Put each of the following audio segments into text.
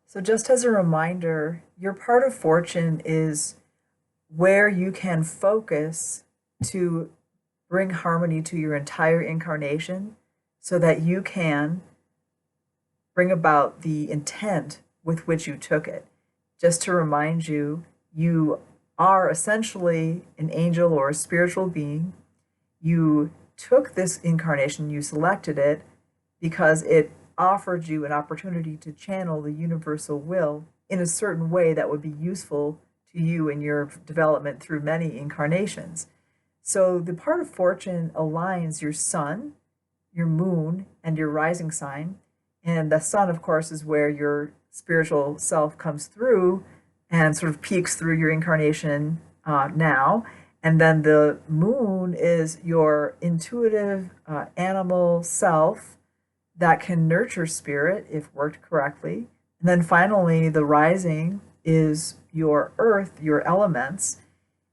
So just as a reminder, your part of fortune is where you can focus to bring harmony to your entire incarnation so that you can bring about the intent with which you took it. Just to remind you, you are essentially an angel or a spiritual being. You took this incarnation, you selected it because it offered you an opportunity to channel the universal will in a certain way that would be useful to you in your development through many incarnations. So the part of fortune aligns your sun, your moon, and your rising sign. And the sun, of course, is where your spiritual self comes through and sort of peeks through your incarnation now. And then the moon is your intuitive animal self that can nurture spirit if worked correctly. And then finally, the rising is your earth, your elements.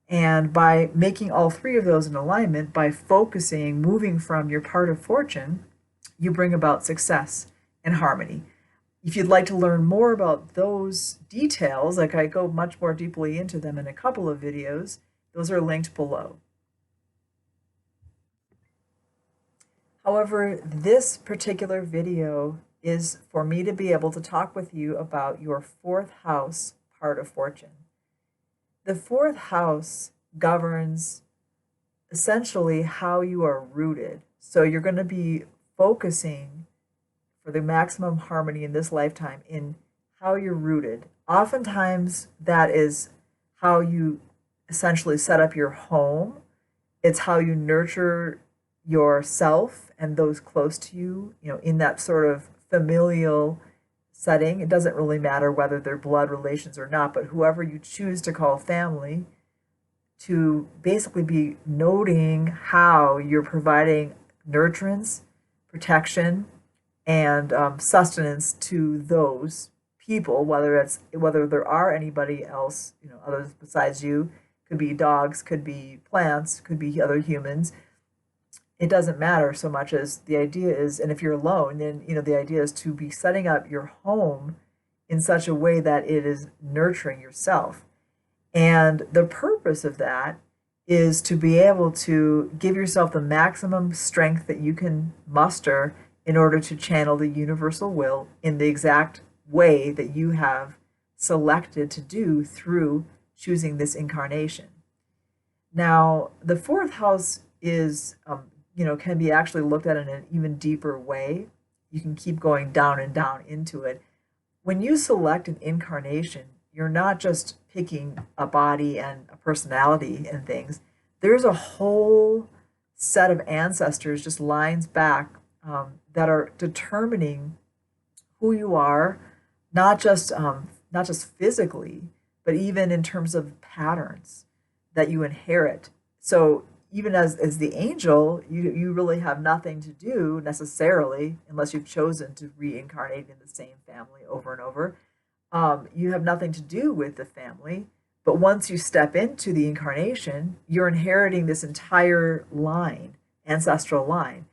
And by making all three of those in alignment, by focusing, moving from your part of fortune, you bring about success and harmony. If you'd like to learn more about those details, like I go much more deeply into them in a couple of videos, those are linked below. However, this particular video is for me to be able to talk with you about your fourth house part of fortune. The fourth house governs essentially how you are rooted. So you're going to be focusing for the maximum harmony in this lifetime in how you're rooted. Oftentimes that is how you essentially set up your home. It's how you nurture yourself and those close to you, in that sort of familial setting. It doesn't really matter whether they're blood relations or not, but whoever you choose to call family, to basically be noting how you're providing nurturance, protection, and sustenance to those people, whether there are anybody else, others besides you. Could be dogs, could be plants, could be other humans. It doesn't matter so much as the idea is, and if you're alone, then the idea is to be setting up your home in such a way that it is nurturing yourself. And the purpose of that is to be able to give yourself the maximum strength that you can muster in order to channel the universal will in the exact way that you have selected to do through choosing this incarnation. Now, the fourth house is, can be actually looked at in an even deeper way. You can keep going down and down into it. When you select an incarnation, you're not just picking a body and a personality and things. There's a whole set of ancestors, just lines back, that are determining who you are, not just physically, but even in terms of patterns that you inherit. So even as the angel, you really have nothing to do necessarily, unless you've chosen to reincarnate in the same family over and over. You have nothing to do with the family, but once you step into the incarnation, you're inheriting this entire line, ancestral line.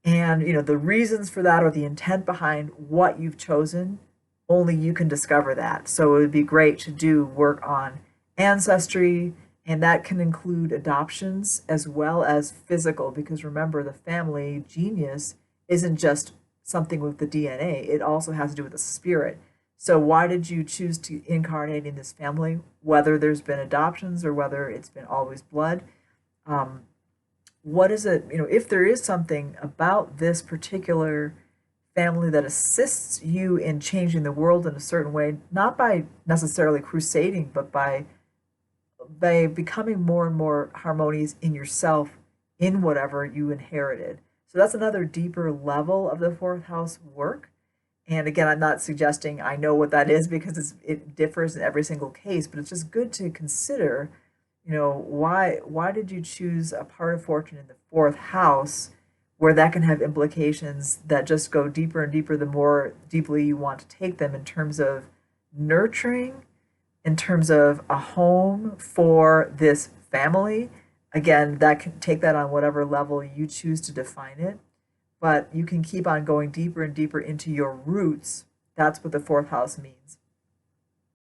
And the reasons for that or the intent behind what you've chosen, only you can discover that. So it would be great to do work on ancestry, and that can include adoptions as well as physical, because remember, the family genius isn't just something with the DNA, it also has to do with the spirit. So why did you choose to incarnate in this family, whether there's been adoptions or whether it's been always blood? What is it, if there is something about this particular family that assists you in changing the world in a certain way, not by necessarily crusading, but by becoming more and more harmonious in yourself, in whatever you inherited. So that's another deeper level of the fourth house work. And again, I'm not suggesting I know what that is, because it differs in every single case, but it's just good to consider, why did you choose a part of fortune in the fourth house, where that can have implications that just go deeper and deeper the more deeply you want to take them, in terms of nurturing, in terms of a home for this family. Again, that can take that on whatever level you choose to define it, but you can keep on going deeper and deeper into your roots. That's what the fourth house means.